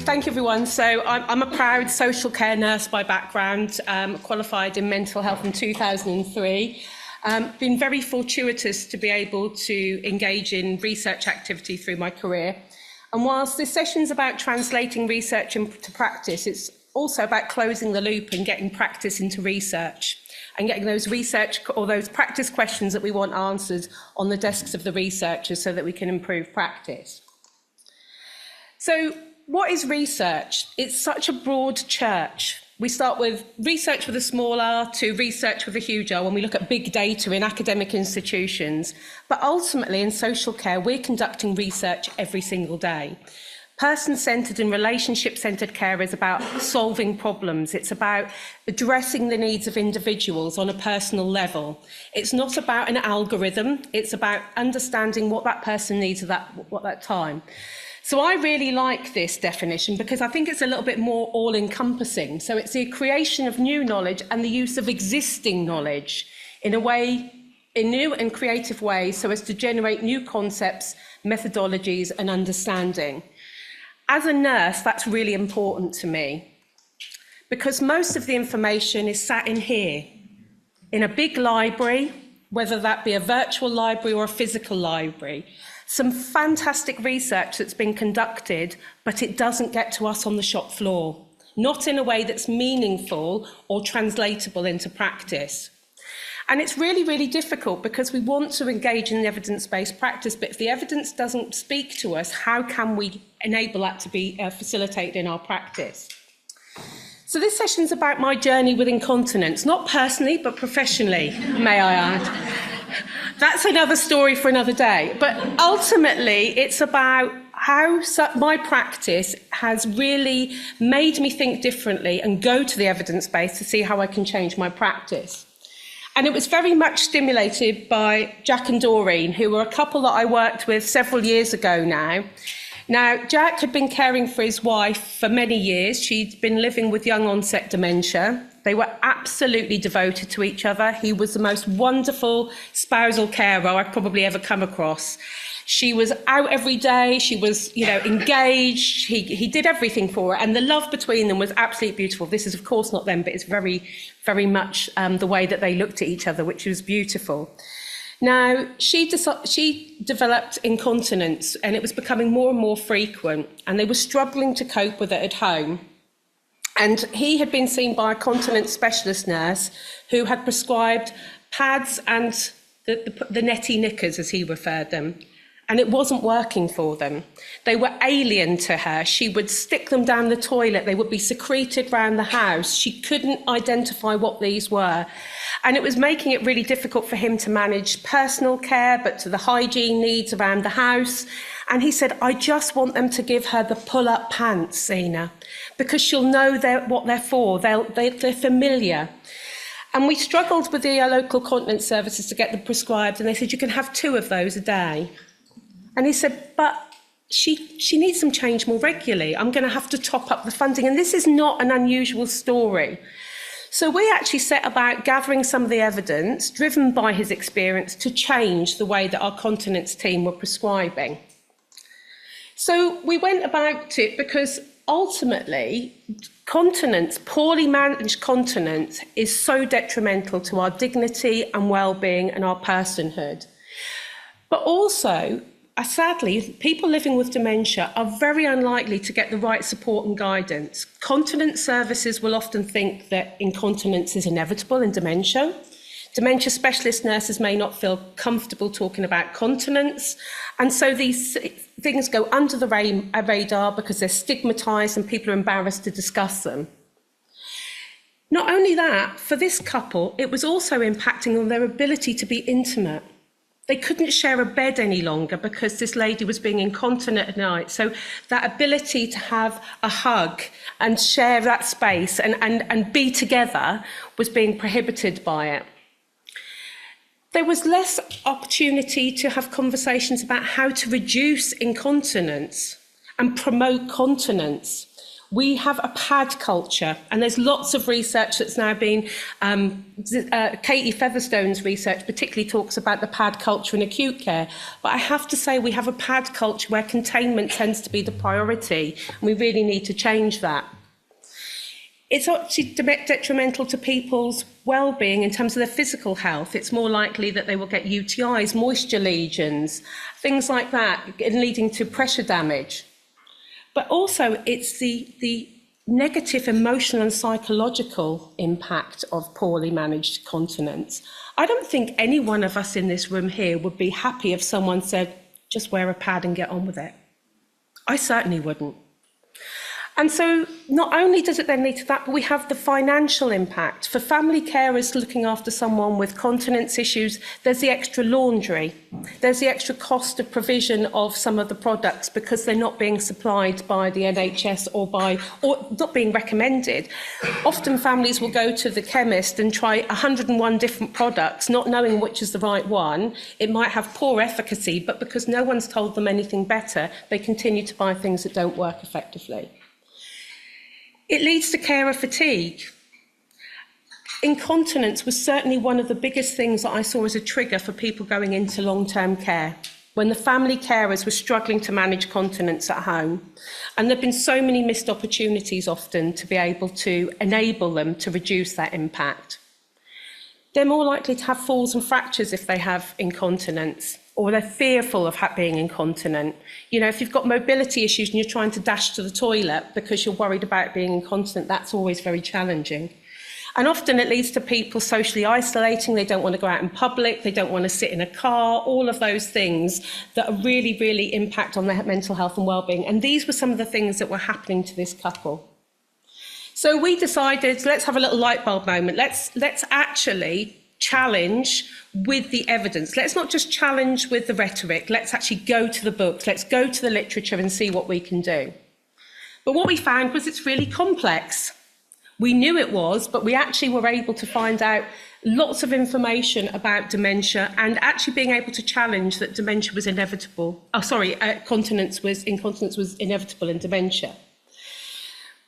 Thank you, everyone. So I'm a proud social care nurse by background, qualified in mental health in 2003. Been very fortuitous to be able to engage in research activity through my career. And whilst this session's about translating research into practice, it's also about closing the loop and getting practice into research and getting those research or those practice questions that we want answered on the desks of the researchers so that we can improve practice. So what is research? It's such a broad church. We start with research with a small r to research with a huge R when we look at big data in academic institutions. But ultimately in social care, we're conducting research every single day. Person-centred and relationship-centred care is about solving problems. It's about addressing the needs of individuals on a personal level. It's not about an algorithm. It's about understanding what that person needs at that time. So I really like this definition because I think it's a little bit more all-encompassing. So it's the creation of new knowledge and the use of existing knowledge in new and creative ways so as to generate new concepts, methodologies and understanding. As a nurse, that's really important to me because most of the information is sat in here, in a big library, whether that be a virtual library or a physical library. Some fantastic research that's been conducted, but it doesn't get to us on the shop floor, not in a way that's meaningful or translatable into practice. And it's really, really difficult because we want to engage in evidence-based practice, but if the evidence doesn't speak to us, how can we enable that to be facilitated in our practice? So this session's about my journey with incontinence, not personally, but professionally, may I add. That's another story for another day. But ultimately, it's about how my practice has really made me think differently and go to the evidence base to see how I can change my practice. And it was very much stimulated by Jack and Doreen, who were a couple that I worked with several years ago now. Now, Jack had been caring for his wife for many years. She'd been living with young onset dementia. They were absolutely devoted to each other. He was the most wonderful spousal carer I've probably ever come across. She was out every day. She was, engaged. He did everything for her. And the love between them was absolutely beautiful. This is, of course, not them, but it's very, very much the way that they looked at each other, which was beautiful. Now, she developed incontinence, and it was becoming more and more frequent, and they were struggling to cope with it at home. And he had been seen by a continence specialist nurse who had prescribed pads and the netty knickers, as he referred them. And it wasn't working for them. They were alien to her. She would stick them down the toilet. They would be secreted around the house. She couldn't identify what these were. And it was making it really difficult for him to manage personal care, but to the hygiene needs around the house. And he said, I just want them to give her the pull-up pants, Zena, because she'll know what they're for. They're familiar. And we struggled with the local continence services to get them prescribed. And they said, you can have 2 of those a day. And he said, but she needs some change more regularly. I'm going to have to top up the funding. And this is not an unusual story. So we actually set about gathering some of the evidence, driven by his experience, to change the way that our continence team were prescribing. So we went about it because ultimately, continence, poorly managed continence, is so detrimental to our dignity and well-being and our personhood. But also, sadly, people living with dementia are very unlikely to get the right support and guidance. Continence services will often think that incontinence is inevitable in dementia. Dementia specialist nurses may not feel comfortable talking about continence. And so these things go under the radar because they're stigmatised and people are embarrassed to discuss them. Not only that, for this couple, it was also impacting on their ability to be intimate. They couldn't share a bed any longer because this lady was being incontinent at night. So that ability to have a hug and share that space and be together was being prohibited by it. There was less opportunity to have conversations about how to reduce incontinence and promote continence. We have a pad culture, and there's lots of research that's now been, Katie Featherstone's research particularly talks about the pad culture in acute care. But I have to say we have a pad culture where containment tends to be the priority, and we really need to change that. It's actually detrimental to people's well-being in terms of their physical health. It's more likely that they will get UTIs, moisture lesions, things like that, leading to pressure damage. But also it's the negative emotional and psychological impact of poorly managed continence. I don't think any one of us in this room here would be happy if someone said, just wear a pad and get on with it. I certainly wouldn't. And so not only does it then lead to that, but we have the financial impact. For family carers looking after someone with continence issues, there's the extra laundry. There's the extra cost of provision of some of the products because they're not being supplied by the NHS or not being recommended. Often families will go to the chemist and try 101 different products, not knowing which is the right one. It might have poor efficacy, but because no one's told them anything better, they continue to buy things that don't work effectively. It leads to carer fatigue. Incontinence was certainly one of the biggest things that I saw as a trigger for people going into long-term care, when the family carers were struggling to manage continence at home. And there have been so many missed opportunities often to be able to enable them to reduce that impact. They're more likely to have falls and fractures if they have incontinence, or they're fearful of being incontinent. You know, if you've got mobility issues and you're trying to dash to the toilet because you're worried about being incontinent, that's always very challenging. And often it leads to people socially isolating. They don't want to go out in public. They don't want to sit in a car, all of those things that really, really impact on their mental health and well-being. And these were some of the things that were happening to this couple. So we decided, let's have a little light bulb moment. Let's actually challenge with the evidence. Let's not just challenge with the rhetoric. Let's actually go to the books. Let's go to the literature and see what we can do. But what we found was it's really complex. We knew it was, but we actually were able to find out lots of information about dementia and actually being able to challenge that dementia was inevitable. Incontinence was inevitable in dementia.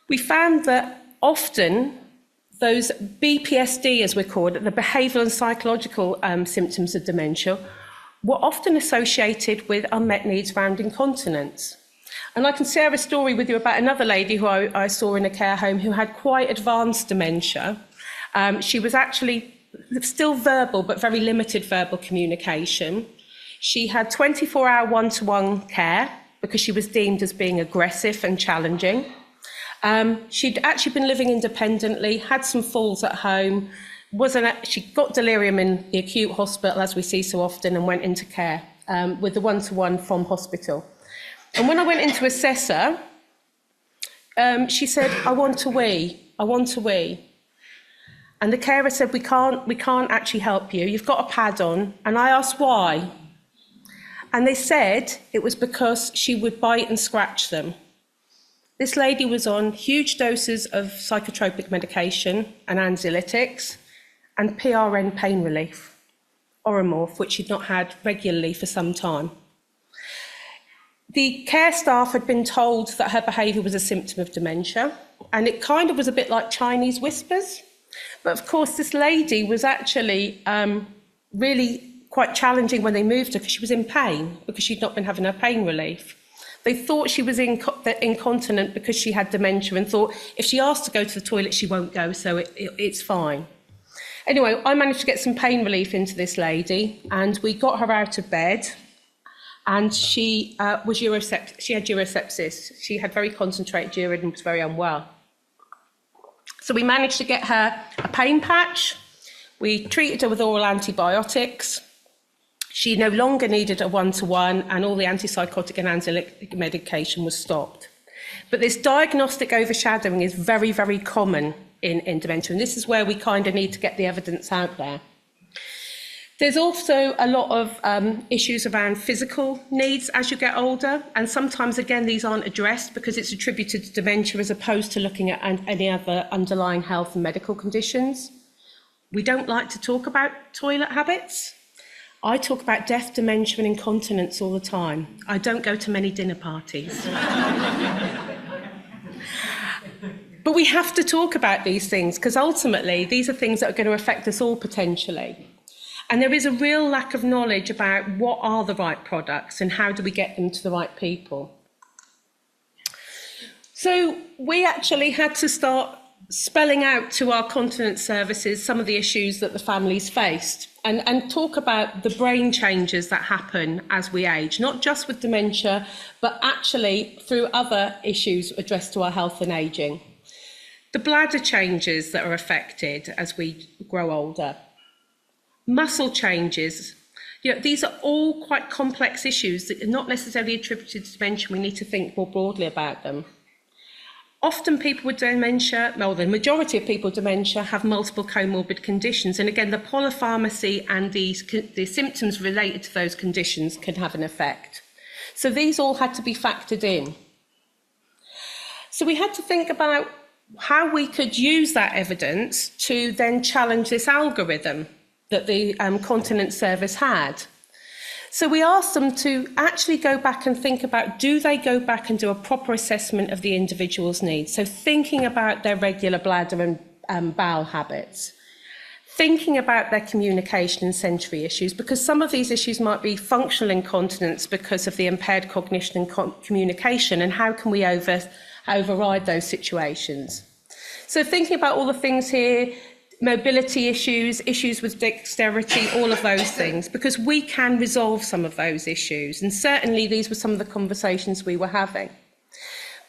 We found that often those BPSD, as we're called it, the behavioural and psychological symptoms of dementia, were often associated with unmet needs around incontinence. And I can share a story with you about another lady who I saw in a care home who had quite advanced dementia. She was actually still verbal, but very limited verbal communication. She had 24-hour one-to-one care because she was deemed as being aggressive and challenging. She'd actually been living independently, had some falls at home, she got delirium in the acute hospital, as we see so often, and went into care with the one-to-one from hospital. And when I went in to assess her, she said, I want to wee. And the carer said, we can't actually help you. You've got a pad on. And I asked why. And they said it was because she would bite and scratch them. This lady was on huge doses of psychotropic medication and anxiolytics and PRN pain relief, Oromorph, which she'd not had regularly for some time. The care staff had been told that her behaviour was a symptom of dementia, and it kind of was a bit like Chinese whispers. But of course, this lady was actually really quite challenging when they moved her because she was in pain, because she'd not been having her pain relief. They thought she was incontinent because she had dementia and thought if she asked to go to the toilet, she won't go, so it's fine. Anyway, I managed to get some pain relief into this lady, and we got her out of bed, and she had urosepsis. She had very concentrated urine and was very unwell. So we managed to get her a pain patch. We treated her with oral antibiotics. She no longer needed a one-to-one, and all the antipsychotic and anxiolytic medication was stopped. But this diagnostic overshadowing is very, very common in dementia, and this is where we kind of need to get the evidence out there. There's also a lot of issues around physical needs as you get older, and sometimes, again, these aren't addressed because it's attributed to dementia as opposed to looking at any other underlying health and medical conditions. We don't like to talk about toilet habits. I talk about death, dementia and incontinence all the time. I don't go to many dinner parties. But we have to talk about these things because ultimately these are things that are going to affect us all potentially. And there is a real lack of knowledge about what are the right products and how do we get them to the right people. So we actually had to start spelling out to our continence services some of the issues that the families faced and talk about the brain changes that happen as we age, not just with dementia, but actually through other issues addressed to our health and ageing. The bladder changes that are affected as we grow older. Muscle changes. These are all quite complex issues that are not necessarily attributed to dementia. We need to think more broadly about them. Often people with dementia, well, the majority of people with dementia have multiple comorbid conditions. And again, the polypharmacy and the symptoms related to those conditions can have an effect. So these all had to be factored in. So we had to think about how we could use that evidence to then challenge this algorithm that the Continence service had. So we asked them to actually go back and think about, do they go back and do a proper assessment of the individual's needs? So thinking about their regular bladder and bowel habits, thinking about their communication and sensory issues, because some of these issues might be functional incontinence because of the impaired cognition and communication, and how can we override those situations? So thinking about all the things here, mobility issues, issues with dexterity, all of those things, because we can resolve some of those issues. And certainly these were some of the conversations we were having.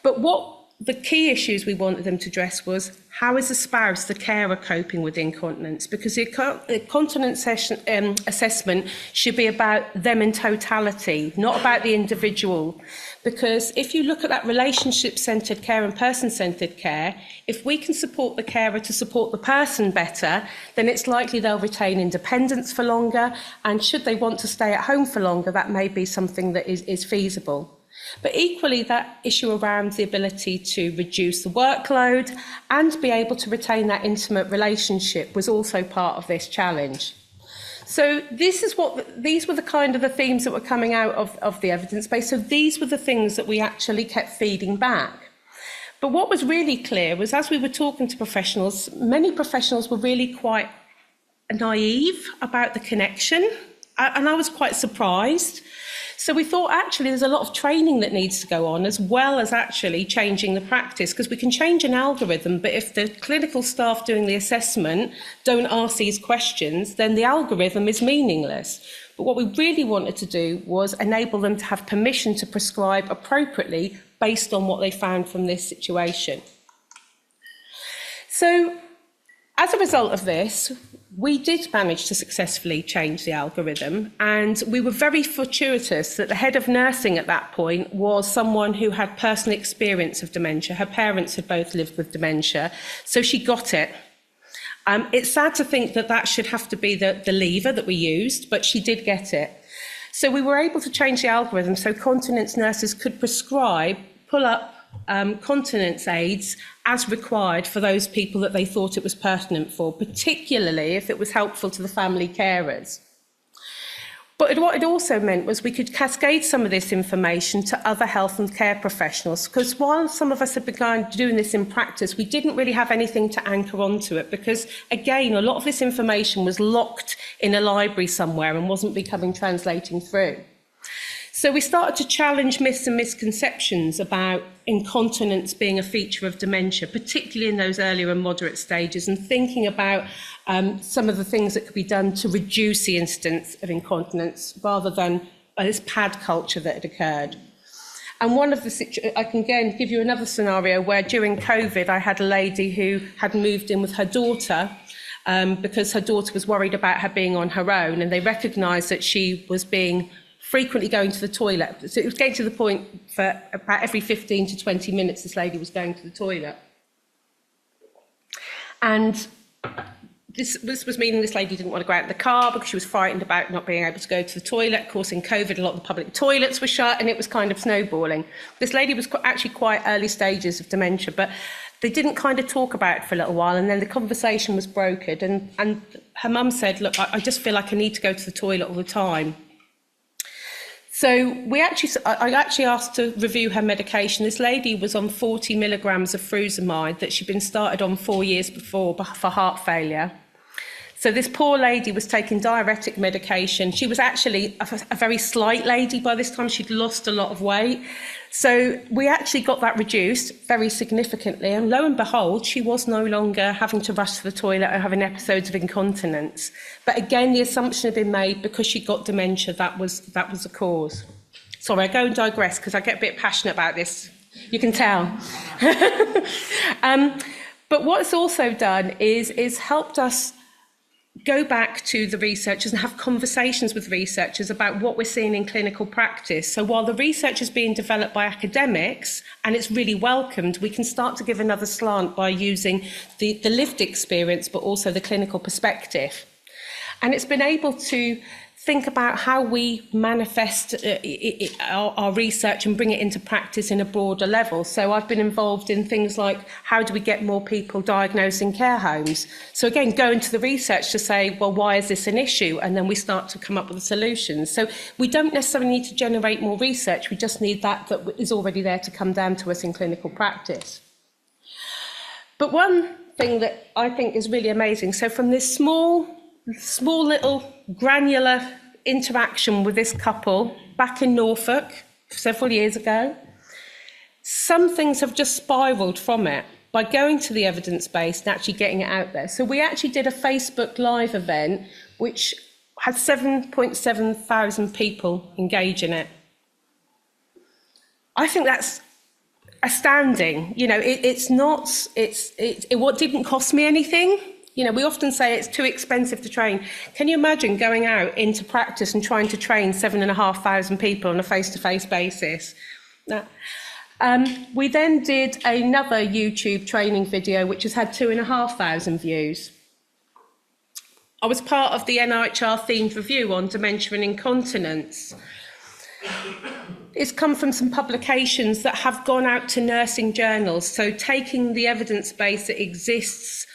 But what the key issues we wanted them to address was, how is the spouse, the carer, coping with incontinence? Because the continence assessment should be about them in totality, not about the individual. Because if you look at that relationship-centred care and person-centred care, if we can support the carer to support the person better, then it's likely they'll retain independence for longer, and should they want to stay at home for longer, that may be something that is feasible. But equally, that issue around the ability to reduce the workload and be able to retain that intimate relationship was also part of this challenge. So these were the kind of the themes that were coming out of the evidence base. So these were the things that we actually kept feeding back. But what was really clear was, as we were talking to professionals, many professionals were really quite naive about the connection, and I was quite surprised. So we thought, actually, there's a lot of training that needs to go on, as well as actually changing the practice, because we can change an algorithm, but if the clinical staff doing the assessment don't ask these questions, then the algorithm is meaningless. But what we really wanted to do was enable them to have permission to prescribe appropriately based on what they found from this situation. So as a result of this, we did manage to successfully change the algorithm, and we were very fortuitous that the head of nursing at that point was someone who had personal experience of dementia. Her parents had both lived with dementia, so she got it. It's sad to think that that should have to be the lever that we used, but she did get it. So we were able to change the algorithm so continence nurses could prescribe pull-up continence aids as required for those people that they thought it was pertinent for, particularly if it was helpful to the family carers. But what it also meant was we could cascade some of this information to other health and care professionals, because while some of us had begun doing this in practice, we didn't really have anything to anchor onto it, because, again, a lot of this information was locked in a library somewhere and wasn't translating through. So we started to challenge myths and misconceptions about incontinence being a feature of dementia, particularly in those earlier and moderate stages, and thinking about some of the things that could be done to reduce the incidence of incontinence rather than this pad culture that had occurred. And one of the I can again give you another scenario where during COVID I had a lady who had moved in with her daughter because her daughter was worried about her being on her own, and they recognised that she was frequently going to the toilet. So it was getting to the point for about every 15 to 20 minutes this lady was going to the toilet. And this was meaning this lady didn't want to go out in the car because she was frightened about not being able to go to the toilet. Of course, in COVID, a lot of the public toilets were shut, and it was kind of snowballing. This lady was actually quite early stages of dementia, but they didn't kind of talk about it for a little while, and then the conversation was brokered, and her mum said, look, I just feel like I need to go to the toilet all the time. So I actually asked to review her medication. This lady was on 40 milligrams of frusemide that she'd been started on 4 years before for heart failure. So this poor lady was taking diuretic medication. She was actually a very slight lady by this time. She'd lost a lot of weight. So we actually got that reduced very significantly. And lo and behold, she was no longer having to rush to the toilet or having episodes of incontinence. But again, the assumption had been made because she got dementia, that was the cause. Sorry, I go and digress because I get a bit passionate about this. You can tell. But what it's also done is helped us go back to the researchers and have conversations with researchers about what we're seeing in clinical practice. So while the research is being developed by academics, and it's really welcomed, we can start to give another slant by using the lived experience, but also the clinical perspective. And it's been able to think about how we manifest our research and bring it into practice in a broader level. So I've been involved in things like, how do we get more people diagnosed in care homes? So again, go into the research to say, well, why is this an issue? And then we start to come up with the solutions. So we don't necessarily need to generate more research. We just need that is already there to come down to us in clinical practice. But one thing that I think is really amazing, so from this small little granular interaction with this couple back in Norfolk several years ago, some things have just spiraled from it by going to the evidence base and actually getting it out there. So we actually did a Facebook Live event which had 7.7 thousand people engage in it. I think that's astounding. You know, what didn't cost me anything. You know, we often say it's too expensive to train. Can you imagine going out into practice and trying to train 7,500 people on a face-to-face basis? No. We then did another YouTube training video, which has had 2,500 views. I was part of the NIHR themed review on dementia and incontinence. It's come from some publications that have gone out to nursing journals, so taking the evidence base that exists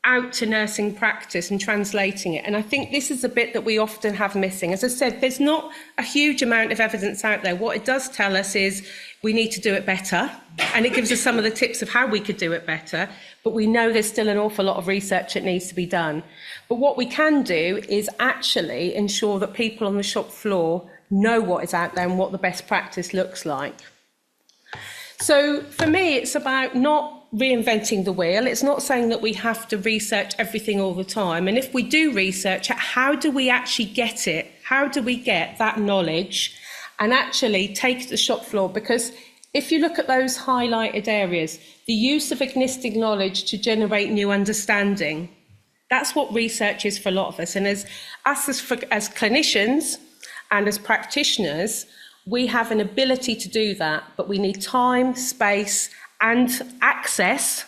out to nursing practice and translating it. And I think this is a bit that we often have missing. As I said, there's not a huge amount of evidence out there. What it does tell us is we need to do it better, and it gives us some of the tips of how we could do it better, but we know there's still an awful lot of research that needs to be done. But what we can do is actually ensure that people on the shop floor know what is out there and what the best practice looks like. So for me, it's about not reinventing the wheel. It's not saying that we have to research everything all the time. And if we do research it, how do we actually get it? How do we get that knowledge and actually take it to the shop floor? Because if you look at those highlighted areas, the use of existing knowledge to generate new understanding, that's what research is for a lot of us. And as clinicians and as practitioners, we have an ability to do that, but we need time, space, and access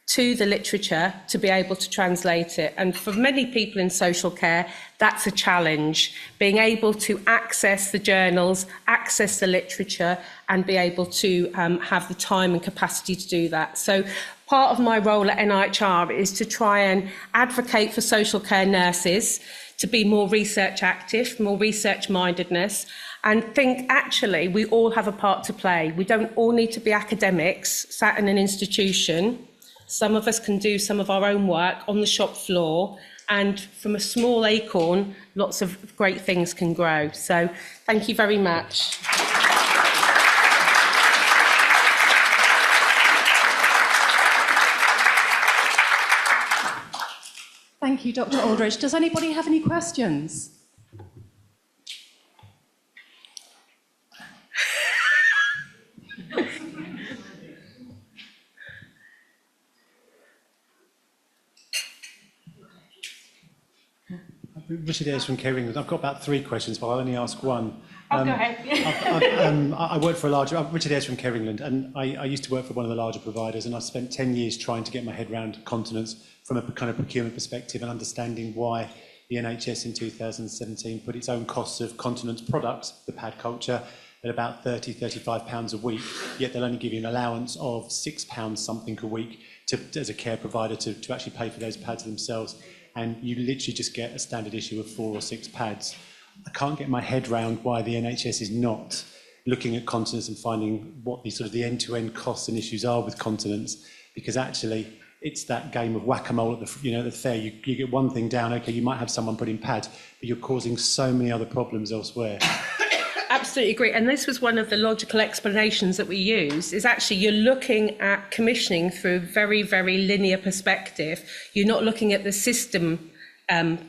to the literature to be able to translate it. And for many people in social care, that's a challenge, being able to access the journals, access the literature, and be able to have the time and capacity to do that. So part of my role at NIHR is to try and advocate for social care nurses to be more research active, more research mindedness, and think actually we all have a part to play. We don't all need to be academics sat in an institution. Some of us can do some of our own work on the shop floor, and from a small acorn, lots of great things can grow. So thank you very much. Thank you, Dr. Aldridge. Does anybody have any questions? Richard Ayres from Care England. I've got about 3 questions, but I'll only ask one. Go ahead. I work for a larger... I'm Richard Ayres from Care England, and I used to work for one of the larger providers, and I spent 10 years trying to get my head around continence from a kind of procurement perspective and understanding why the NHS in 2017 put its own costs of continence products, the pad culture, at about £30–35 a week, yet they'll only give you an allowance of £6 something a week as a care provider to actually pay for those pads themselves. And you literally just get a standard issue of 4 or 6 pads. I can't get my head round why the NHS is not looking at continence and finding what the sort of the end-to-end costs and issues are with continence, because actually it's that game of whack-a-mole at the, the fair. You get one thing down, okay, you might have someone put in pads, but you're causing so many other problems elsewhere. Absolutely agree. And this was one of the logical explanations that we used, is actually you're looking at commissioning through a very, very linear perspective. You're not looking at the system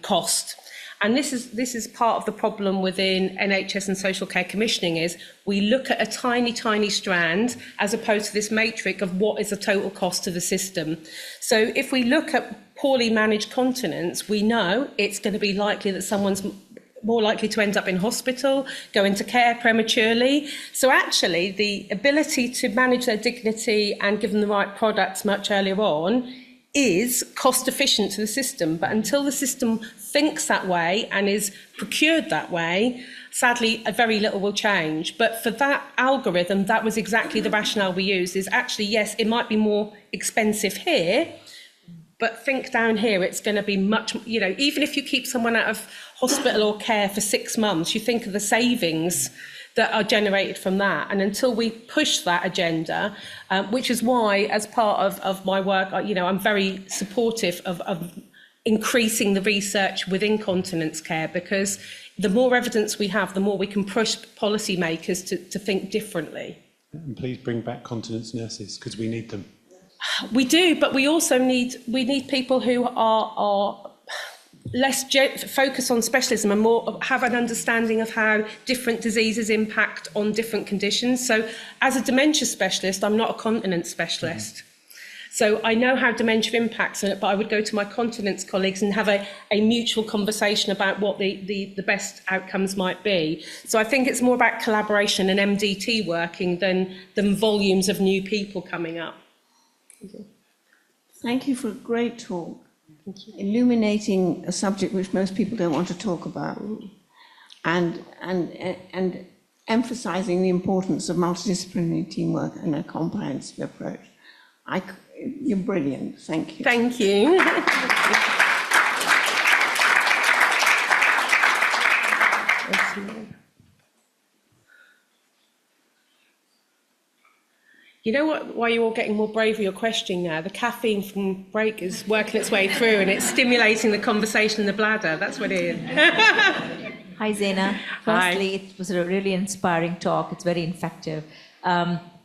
cost. And this is part of the problem within NHS and social care commissioning, is we look at a tiny, tiny strand as opposed to this matrix of what is the total cost to the system. So if we look at poorly managed continence, we know it's going to be likely that someone's more likely to end up in hospital, go into care prematurely. So actually the ability to manage their dignity and give them the right products much earlier on is cost efficient to the system. But until the system thinks that way and is procured that way, sadly, very little will change. But for that algorithm, that was exactly the rationale we used, is actually, yes, it might be more expensive here, but think down here, it's going to be much, even if you keep someone out of hospital or care for 6 months, you think of the savings that are generated from that. And until we push that agenda, which is why, as part of my work, I'm very supportive of increasing the research within continence care, because the more evidence we have, the more we can push policymakers to think differently. And please bring back continence nurses, because we need them. We do, but we also need people who are less focus on specialism and more have an understanding of how different diseases impact on different conditions. So as a dementia specialist, I'm not a continence specialist. Mm-hmm. So I know how dementia impacts on it, but I would go to my continence colleagues and have a mutual conversation about what the best outcomes might be. So I think it's more about collaboration and MDT working than volumes of new people coming up. Thank you for a great talk, illuminating a subject which most people don't want to talk about, and emphasising the importance of multidisciplinary teamwork and a comprehensive approach. You're brilliant. Thank you. Thank you. You know what? Why you're all getting more brave with your question now? The caffeine from break is working its way through, and it's stimulating the conversation in the bladder. That's what it is. Hi, Zaina. Firstly, it was a really inspiring talk. It's very infective.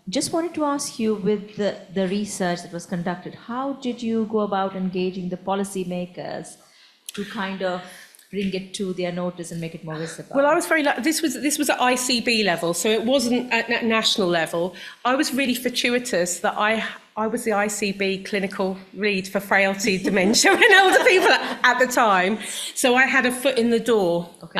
Just wanted to ask you, with the research that was conducted, how did you go about engaging the policymakers to kind of bring it to their notice and make it more visible? Well, I was very lucky. This was at ICB level, so it wasn't at national level. I was really fortuitous that I was the ICB clinical lead for frailty, dementia and older people at the time. So I had a foot in the door. Okay.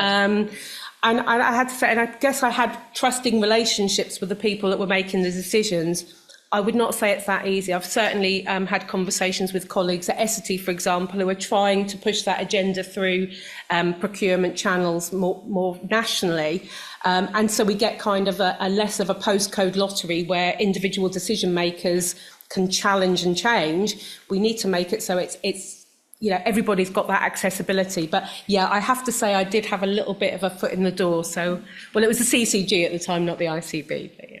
And I had to say, and I guess I had trusting relationships with the people that were making the decisions. I would not say it's that easy. I've certainly had conversations with colleagues at Essity, for example, who are trying to push that agenda through procurement channels more nationally. And so we get kind of a less of a postcode lottery where individual decision makers can challenge and change. We need to make it so it's everybody's got that accessibility. But yeah, I have to say I did have a little bit of a foot in the door. So, well, it was the CCG at the time, not the ICB. But yeah.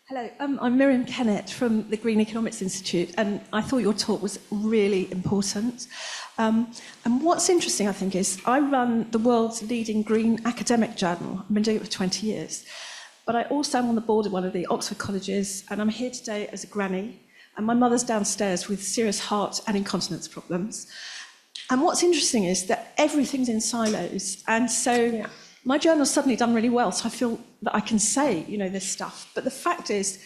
Hello, I'm Miriam Kennett from the Green Economics Institute, and I thought your talk was really important. And what's interesting, I think, is I run the world's leading green academic journal. I've been doing it for 20 years. But I also am on the board of one of the Oxford colleges, and I'm here today as a granny, and my mother's downstairs with serious heart and incontinence problems. And what's interesting is that everything's in silos, and so my journal's suddenly done really well, so I feel that I can say, this stuff. But the fact is,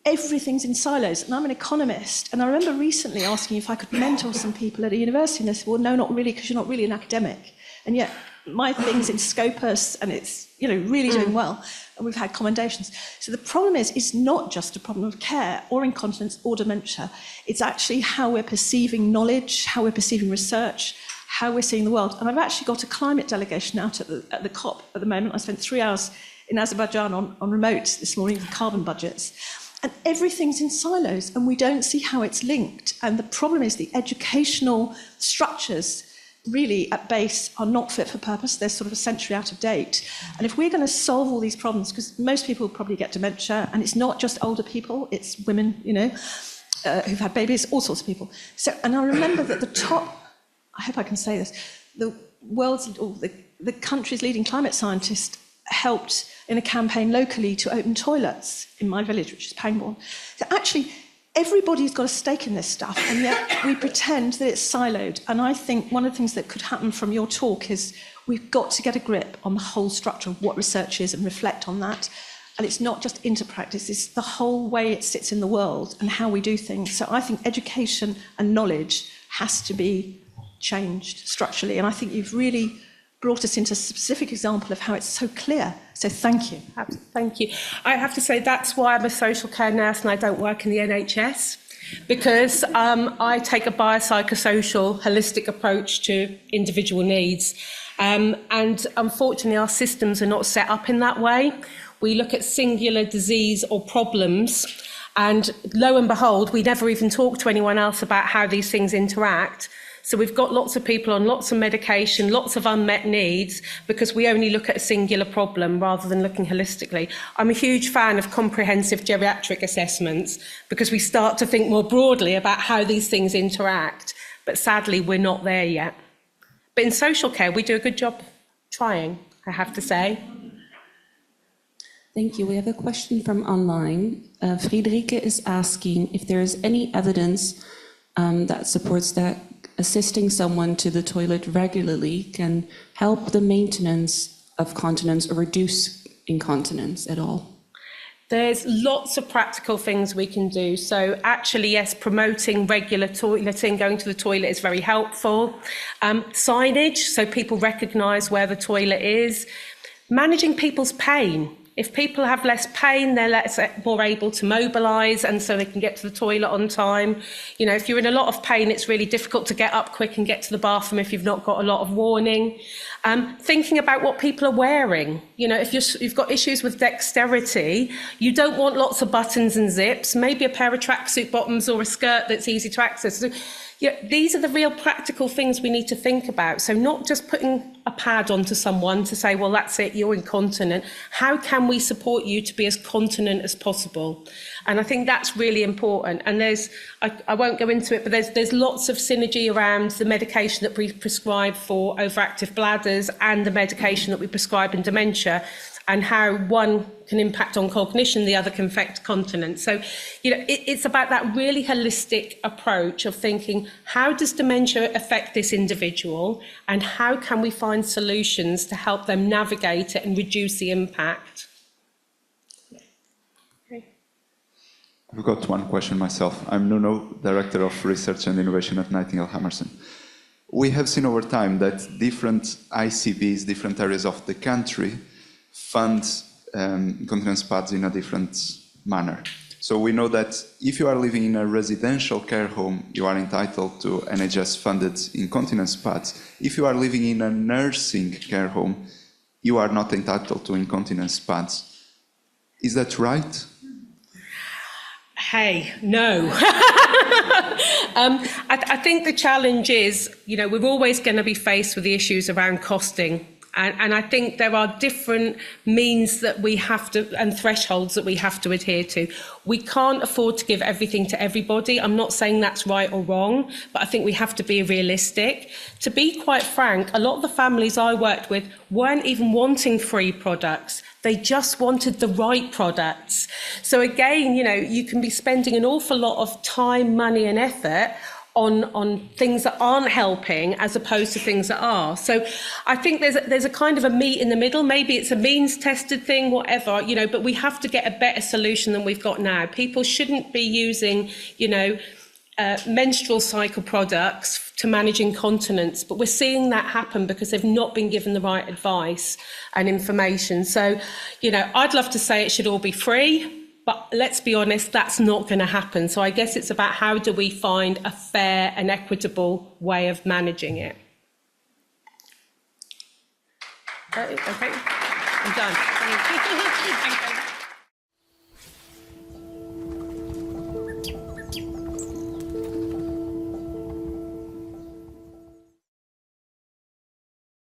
everything's in silos, and I'm an economist, and I remember recently asking if I could mentor some people at a university, and they said, well, no, not really, because you're not really an academic. And yet, my thing's in Scopus, and it's, really doing well, and we've had commendations. So the problem is, it's not just a problem of care, or incontinence, or dementia. It's actually how we're perceiving knowledge, how we're perceiving research, how we're seeing the world. And I've actually got a climate delegation out at the COP at the moment. I spent 3 hours in Azerbaijan on remote this morning with carbon budgets. And everything's in silos, and we don't see how it's linked. And the problem is the educational structures really at base are not fit for purpose. They're sort of a century out of date. And if we're going to solve all these problems, because most people probably get dementia, and it's not just older people, it's women, who've had babies, all sorts of people. So, and I remember that the top, I hope I can say this, the world's, or the country's leading climate scientist helped in a campaign locally to open toilets in my village, which is Pangbourne. So actually, everybody's got a stake in this stuff, and yet we pretend that it's siloed. And I think one of the things that could happen from your talk is we've got to get a grip on the whole structure of what research is and reflect on that. And it's not just into practice, it's the whole way it sits in the world and how we do things. So I think education and knowledge has to be changed structurally. And I think you've really brought us into a specific example of how it's so clear. So thank you. Thank you. I have to say that's why I'm a social care nurse and I don't work in the NHS, because I take a biopsychosocial, holistic approach to individual needs. And unfortunately, our systems are not set up in that way. We look at singular disease or problems, and lo and behold, we never even talk to anyone else about how these things interact. So we've got lots of people on lots of medication, lots of unmet needs, because we only look at a singular problem rather than looking holistically. I'm a huge fan of comprehensive geriatric assessments, because we start to think more broadly about how these things interact. But sadly, we're not there yet. But in social care, we do a good job trying, I have to say. Thank you. We have a question from online. Friederike is asking if there is any evidence that supports that assisting someone to the toilet regularly can help the maintenance of continence or reduce incontinence at all. There's lots of practical things we can do. So actually, yes, promoting regular toileting, going to the toilet is very helpful. Signage, so people recognise where the toilet is. Managing people's pain. If people have less pain, they're more able to mobilise, and so they can get to the toilet on time. If you're in a lot of pain, it's really difficult to get up quick and get to the bathroom if you've not got a lot of warning. Thinking about what people are wearing. If you've got issues with dexterity, you don't want lots of buttons and zips. Maybe a pair of tracksuit bottoms or a skirt that's easy to access. So, these are the real practical things we need to think about. So not just putting a pad onto someone to say, well, that's it, you're incontinent. How can we support you to be as continent as possible? And I think that's really important. And I won't go into it, but there's lots of synergy around the medication that we prescribe for overactive bladders and the medication that we prescribe in dementia, and how one can impact on cognition, the other can affect continence. So, it's about that really holistic approach of thinking, how does dementia affect this individual, and how can we find solutions to help them navigate it and reduce the impact? Okay. I've got one question myself. I'm Nuno, Director of Research and Innovation at Nightingale Hammerson. We have seen over time that different ICBs, different areas of the country, fund incontinence pads in a different manner. So we know that if you are living in a residential care home, you are entitled to NHS-funded incontinence pads. If you are living in a nursing care home, you are not entitled to incontinence pads. Is that right? Hey, no. I think the challenge is, we're always going to be faced with the issues around costing. And I think there are different means that we have to, and thresholds that we have to adhere to. We can't afford to give everything to everybody. I'm not saying that's right or wrong, but I think we have to be realistic. To be quite frank, a lot of the families I worked with weren't even wanting free products. They just wanted the right products. So again, you can be spending an awful lot of time, money and effort on things that aren't helping as opposed to things that are. So I think there's a kind of a meet in the middle. Maybe it's a means tested thing, whatever, but we have to get a better solution than we've got now. People shouldn't be using, menstrual cycle products to manage incontinence, but we're seeing that happen because they've not been given the right advice and information. So, I'd love to say it should all be free, but let's be honest, that's not going to happen. So I guess it's about how do we find a fair and equitable way of managing it. Okay, I'm done.